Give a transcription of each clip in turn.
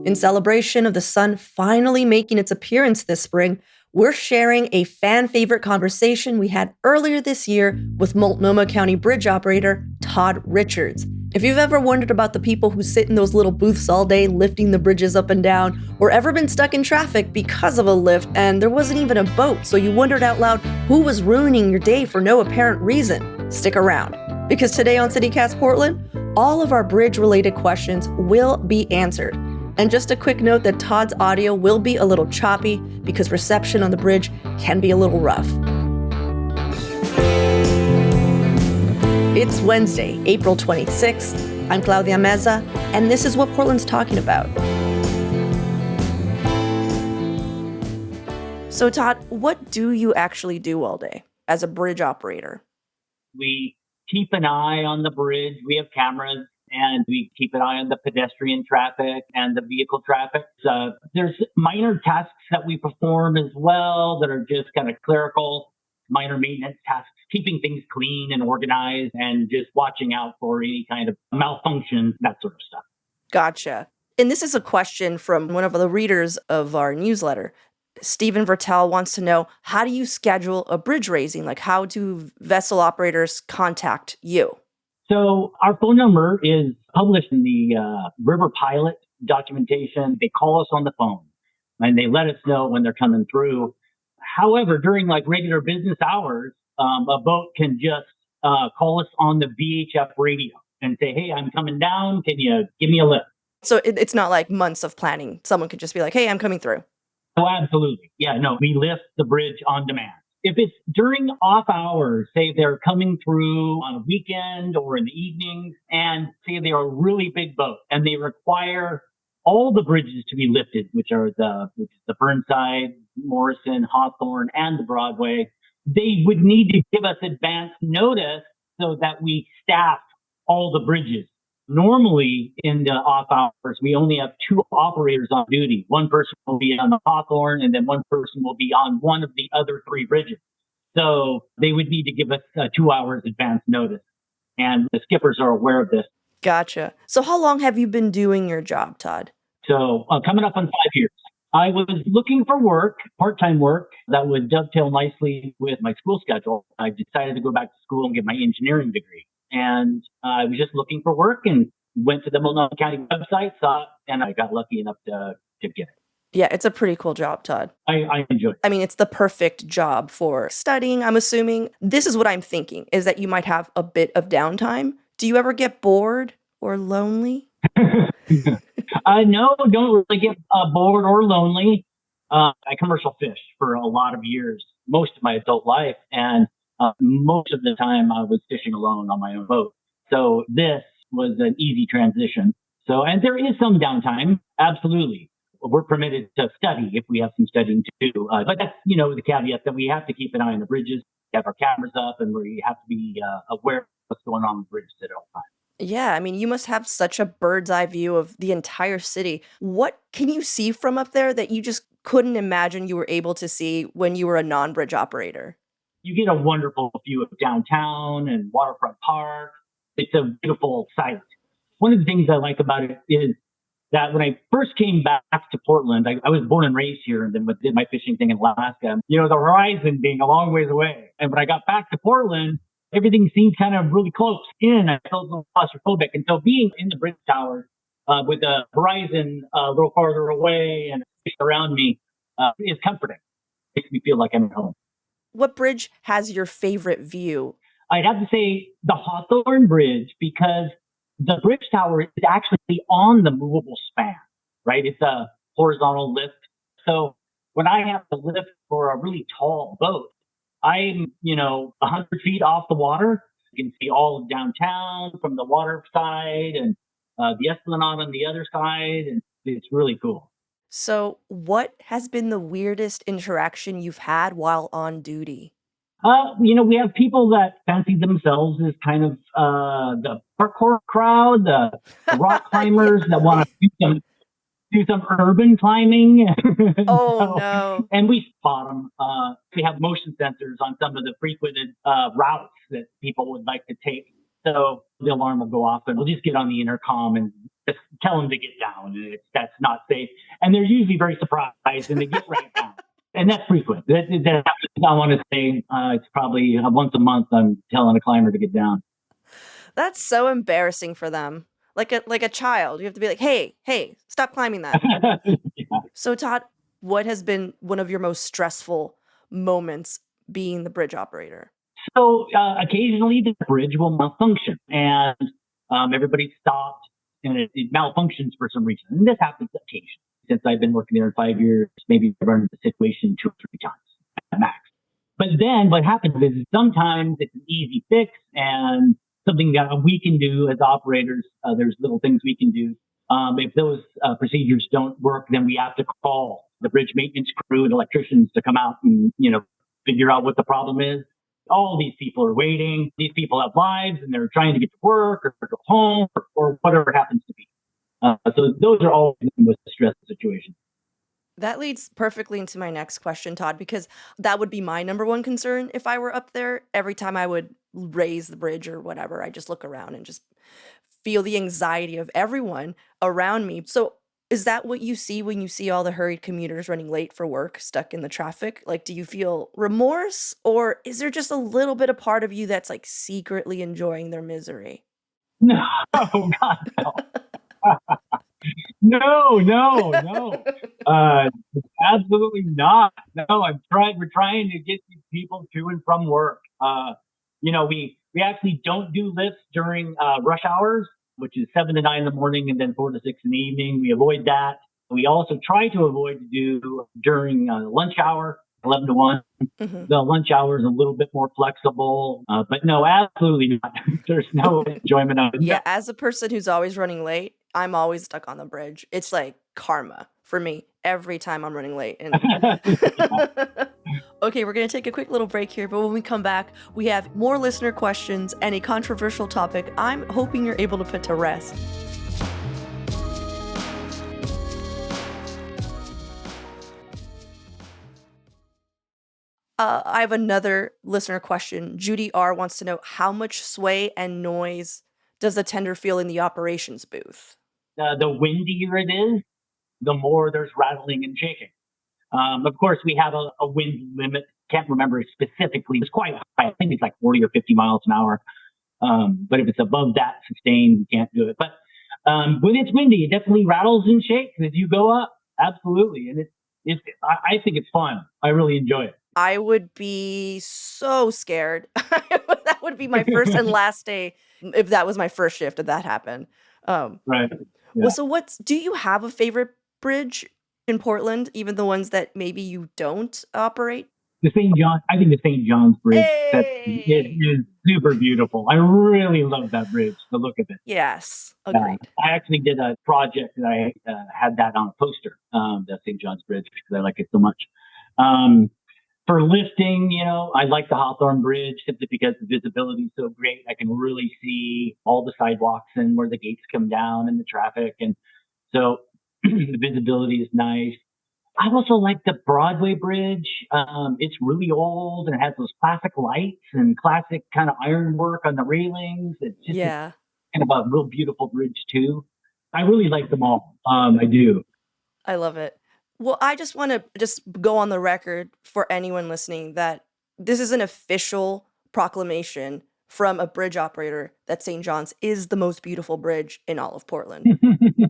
In celebration of the sun finally making its appearance this spring, we're sharing a fan favorite conversation we had earlier this year with Multnomah County Bridge operator Todd Richards. If you've ever wondered about the people who sit in those little booths all day lifting the bridges up and down, or ever been stuck in traffic because of a lift and there wasn't even a boat, so you wondered out loud who was ruining your day for no apparent reason, stick around. Because today on CityCast Portland, all of our bridge-related questions will be answered. And just a quick note that Todd's audio will be a little choppy because reception on the bridge can be a little rough. It's Wednesday, April 26th. I'm Claudia Meza, and this is what Portland's talking about. So Todd, what do you actually do all day as a bridge operator? We keep an eye on the bridge. We have cameras. And we keep an eye on the pedestrian traffic and the vehicle traffic. There's minor tasks that we perform as well that are just kind of clerical, minor maintenance tasks, keeping things clean and organized and just watching out for any kind of malfunction, that sort of stuff. Gotcha. And this is a question from one of the readers of our newsletter. Stephen Vertel wants to know, how do you schedule a bridge raising? Like, how do vessel operators contact you? So our phone number is published in the River Pilot documentation. They call us on the phone and they let us know when they're coming through. However, during like regular business hours, a boat can just call us on the VHF radio and say, hey, I'm coming down. Can you give me a lift? So it's not like months of planning. Someone could just be like, hey, I'm coming through. Oh, absolutely. Yeah, no, we lift the bridge on demand. If it's during off hours, say they're coming through on a weekend or in the evenings, and say they are a really big boat and they require all the bridges to be lifted, which is the Burnside, Morrison, Hawthorne, and the Broadway, they would need to give us advance notice so that we staff all the bridges. Normally, in the off hours, we only have two operators on duty. One person will be on the Hawthorne, and then one person will be on one of the other three bridges. So they would need to give us 2 hours advance notice. And the skippers are aware of this. Gotcha. So how long have you been doing your job, Todd? So coming up on 5 years. I was looking for work, part-time work, that would dovetail nicely with my school schedule. I decided to go back to school and get my engineering degree. And I was just looking for work and went to the Multnomah County website, saw it, and I got lucky enough to get it. Yeah, it's a pretty cool job, Todd. I enjoy it. I mean, it's the perfect job for studying, I'm assuming. This is what I'm thinking, is that you might have a bit of downtime. Do you ever get bored or lonely? No, don't really get bored or lonely. I commercial fish for a lot of years, most of my adult life. And most of the time I was fishing alone on my own boat. So this was an easy transition. And there is some downtime. Absolutely. We're permitted to study if we have some studying to do. But that's, the caveat that we have to keep an eye on the bridges, have our cameras up, and we have to be aware of what's going on the bridges at all times. Yeah, I mean, you must have such a bird's eye view of the entire city. What can you see from up there that you just couldn't imagine you were able to see when you were a non-bridge operator? You get a wonderful view of downtown and Waterfront Park. It's a beautiful sight. One of the things I like about it is that when I first came back to Portland, I was born and raised here and then did my fishing thing in Alaska, the horizon being a long ways away. And when I got back to Portland, everything seemed kind of really close in. I felt a little claustrophobic. And so being in the bridge tower with the horizon a little farther away and fish around me is comforting. It makes me feel like I'm at home. What bridge has your favorite view? I'd have to say the Hawthorne Bridge, because the bridge tower is actually on the movable span, right? It's a horizontal lift. So when I have to lift for a really tall boat, I'm, 100 feet off the water. You can see all of downtown from the water side and the Esplanade on the other side. And it's really cool. So what has been the weirdest interaction you've had while on duty? We have people that fancy themselves as kind of the parkour crowd, the rock climbers that want to do some urban climbing. Oh, no. And we spot them. We have motion sensors on some of the frequented routes that people would like to take. So the alarm will go off and we'll just get on the intercom and just tell them to get down. That's not safe. And they're usually very surprised and they get right down. And that's frequent. I want to say it's probably once a month I'm telling a climber to get down. That's so embarrassing for them. Like a child. You have to be like, hey, stop climbing that. Yeah. So Todd, what has been one of your most stressful moments being the bridge operator? So occasionally the bridge will malfunction and everybody stopped and it malfunctions for some reason. And this happens occasionally. Since I've been working there in 5 years, maybe I've run into the situation 2 or 3 times at max. But then what happens is sometimes it's an easy fix and something that we can do as operators. There's little things we can do. If those procedures don't work, then we have to call the bridge maintenance crew and electricians to come out and, figure out what the problem is. All these people are waiting. These people have lives and they're trying to get to work or go home or whatever it happens to be. So those are all the most stressful situations. That leads perfectly into my next question, Todd, because that would be my number one concern if I were up there. Every time I would raise the bridge or whatever, I just look around and just feel the anxiety of everyone around me. So is that what you see when you see all the hurried commuters running late for work, stuck in the traffic? Like, do you feel remorse, or is there just a little bit of part of you that's like secretly enjoying their misery? No, oh God, no. No. Absolutely not. No, we're trying to get these people to and from work. We actually don't do lifts during rush hours, which is 7 to 9 in the morning and then 4 to 6 in the evening. We avoid that. We also try to avoid to do during lunch hour, 11 to 1. Mm-hmm. The lunch hour is a little bit more flexible, but no, absolutely not. There's no enjoyment of it. Yeah, as a person who's always running late, I'm always stuck on the bridge. It's like karma for me every time I'm running late. And okay, we're going to take a quick little break here, but when we come back, we have more listener questions and a controversial topic I'm hoping you're able to put to rest. I have another listener question. Judy R. wants to know, how much sway and noise does the tender feel in the operations booth? The windier it is, the more there's rattling and shaking. Of course, we have a wind limit. Can't remember it specifically. It's quite high. I think it's like 40 or 50 miles an hour. But if it's above that sustained, we can't do it. But when it's windy, it definitely rattles and shakes as you go up. Absolutely. And I think it's fun. I really enjoy it. I would be so scared. That would be my first and last day if that was my first shift and that happened. Right. Yeah. Well, so do you have a favorite bridge in Portland, even the ones that maybe you don't operate? I think the St. John's Bridge Hey! is super beautiful. I really love that bridge, the look of it. Yes, agreed. I actually did a project that I had that on a poster, that St. John's Bridge, because I like it so much. For lifting, I like the Hawthorne Bridge simply because the visibility is so great. I can really see all the sidewalks and where the gates come down and the traffic. And so the visibility is nice. I also like the Broadway Bridge. It's really old and it has those classic lights and classic kind of ironwork on the railings. It's just kind of a real beautiful bridge too. I really like them all. I do. I love it. Well, I just want to go on the record for anyone listening that this is an official proclamation from a bridge operator that St. John's is the most beautiful bridge in all of Portland.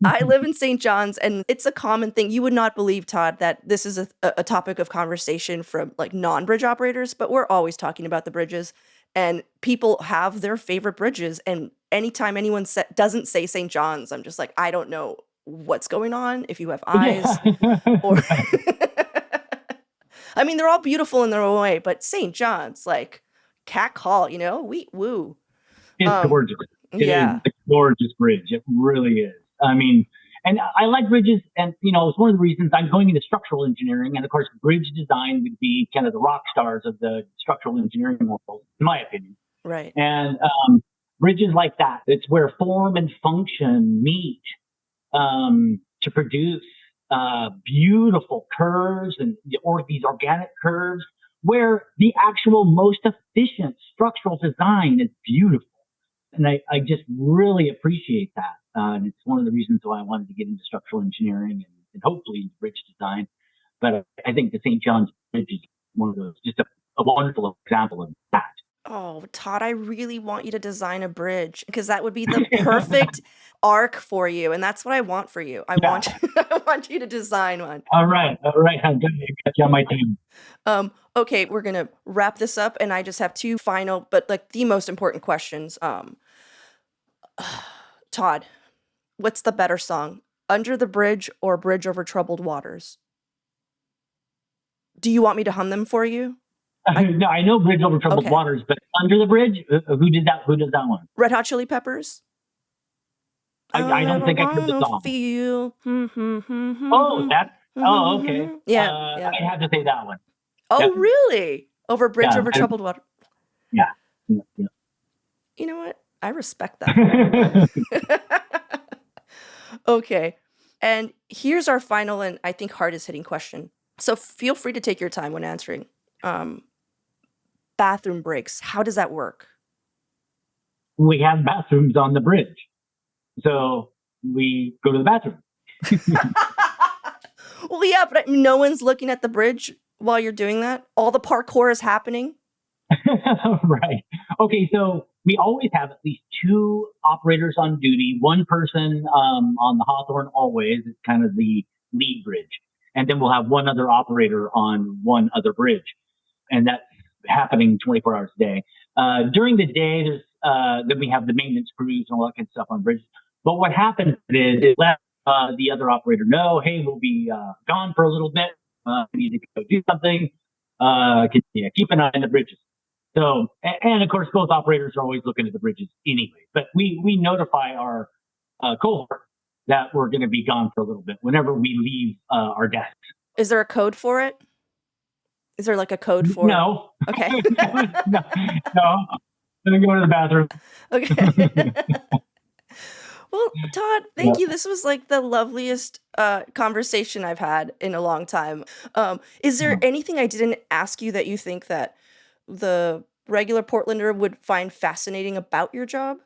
I live in St. John's, and it's a common thing. You would not believe, Todd, that this is a topic of conversation from like non-bridge operators, but we're always talking about the bridges, and people have their favorite bridges. And anytime anyone doesn't say St. John's, I'm just like, I don't know what's going on, if you have eyes. Or I mean, they're all beautiful in their own way, but St. John's, like, cat call, woo. It's gorgeous. It Yeah. is a gorgeous bridge. It really is. I mean, and I like bridges, and it's one of the reasons I'm going into structural engineering, and of course, bridge design would be kind of the rock stars of the structural engineering world, in my opinion. Right. And bridges like that, it's where form and function meet to produce beautiful curves or these organic curves where the actual most efficient structural design is beautiful. And I just really appreciate that. And it's one of the reasons why I wanted to get into structural engineering and hopefully into bridge design. But I think the St. John's Bridge is one of those, just a wonderful example of that. Oh, Todd, I really want you to design a bridge because that would be the perfect arc for you. And that's what I want for you. I Yeah. want I want you to design one. All right. I'm going to get you on my team. Okay, we're gonna wrap this up, and I just have two final, but like the most important questions. Todd, what's the better song? Under the Bridge or Bridge Over Troubled Waters? Do you want me to hum them for you? No, I know Bridge Over Troubled Waters, but Under the Bridge, who did that? Who does that one? Red Hot Chili Peppers. I don't think I heard the song. Feel. Oh, that's. Oh, okay. Yeah, I had to say that one. Oh, Definitely. Really? Over Bridge Over Troubled Water. Yeah. You know what? I respect that. Okay. And here's our final and I think hardest hitting question. So feel free to take your time when answering. Bathroom breaks. How does that work? We have bathrooms on the bridge. So we go to the bathroom. Well, yeah, but no one's looking at the bridge while you're doing that. All the parkour is happening. Right. Okay, so we always have at least two operators on duty. One person on the Hawthorne always is kind of the lead bridge. And then we'll have one other operator on one other bridge. And that's happening 24 hours a day. During the day, there's then we have the maintenance crews and all that kind of stuff on bridges. But what happens is it lets the other operator know, hey, we'll be gone for a little bit. We need to go do something. Keep an eye on the bridges. So, and of course, both operators are always looking at the bridges anyway. But we notify our cohort that we're going to be gone for a little bit whenever we leave our desks. Is there a code for it? Is there like a code for No. it? Okay. no. Let me go to the bathroom. Okay. Well, Todd, thank you. This was like the loveliest conversation I've had in a long time. Is there anything I didn't ask you that you think that the regular Portlander would find fascinating about your job?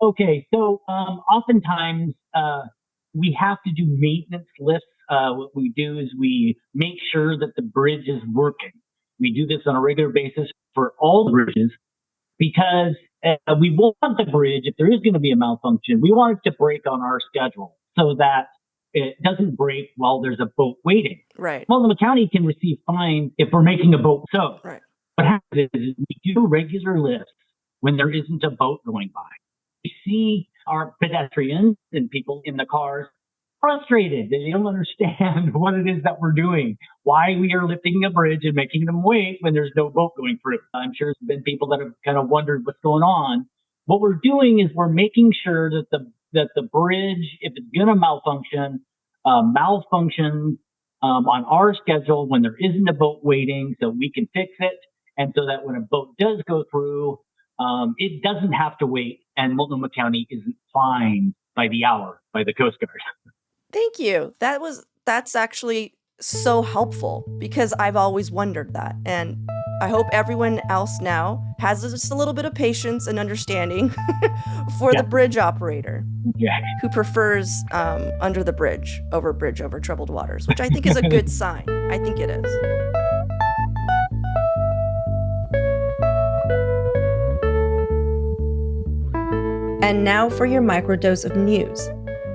Okay, so oftentimes we have to do maintenance lifts. What we do is we make sure that the bridge is working. We do this on a regular basis for all the bridges because we want the bridge, if there is going to be a malfunction, we want it to break on our schedule so that it doesn't break while there's a boat waiting. Right. Multnomah County can receive fines if we're making a boat so. Right. What happens is we do regular lifts when there isn't a boat going by. We see our pedestrians and people in the cars frustrated. They don't understand what it is that we're doing, why we are lifting a bridge and making them wait when there's no boat going through. I'm sure there's been people that have kind of wondered what's going on. What we're doing is we're making sure that the bridge, if it's going to malfunction, malfunctions on our schedule when there isn't a boat waiting so we can fix it. And so that when a boat does go through, it doesn't have to wait and Multnomah County isn't fined by the hour by the Coast Guard. Thank you. That's actually so helpful because I've always wondered that. And I hope everyone else now has just a little bit of patience and understanding for the bridge operator who prefers under the bridge over troubled waters, which I think is a good sign. I think it is. And now for your microdose of news.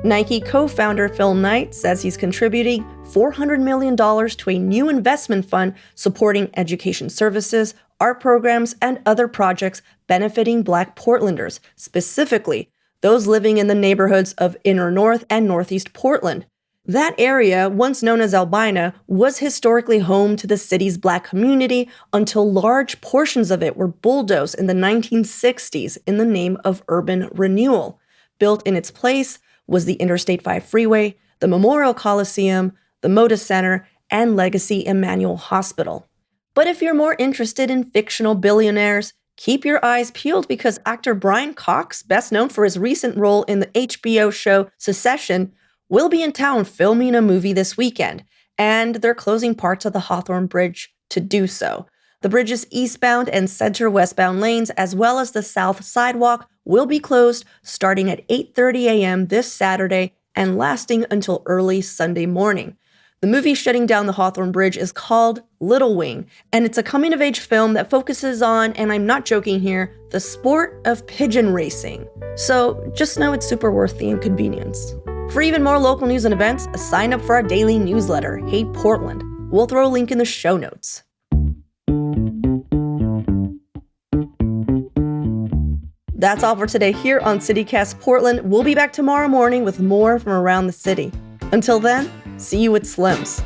Nike co-founder Phil Knight says he's contributing $400 million to a new investment fund supporting education services, art programs, and other projects benefiting Black Portlanders, specifically those living in the neighborhoods of Inner North and Northeast Portland. That area, once known as Albina, was historically home to the city's Black community until large portions of it were bulldozed in the 1960s in the name of urban renewal. Built in its place was the Interstate 5 freeway, the Memorial Coliseum, the Moda Center, and Legacy Emmanuel Hospital. But if you're more interested in fictional billionaires, keep your eyes peeled because actor Brian Cox, best known for his recent role in the HBO show Succession, will be in town filming a movie this weekend, and they're closing parts of the Hawthorne Bridge to do so. The bridge's eastbound and center westbound lanes, as well as the south sidewalk, will be closed starting at 8:30 a.m. this Saturday and lasting until early Sunday morning. The movie shutting down the Hawthorne Bridge is called Little Wing, and it's a coming-of-age film that focuses on, and I'm not joking here, the sport of pigeon racing. So just know it's super worth the inconvenience. For even more local news and events, sign up for our daily newsletter, Hey Portland. We'll throw a link in the show notes. That's all for today here on CityCast Portland. We'll be back tomorrow morning with more from around the city. Until then, see you at Slim's.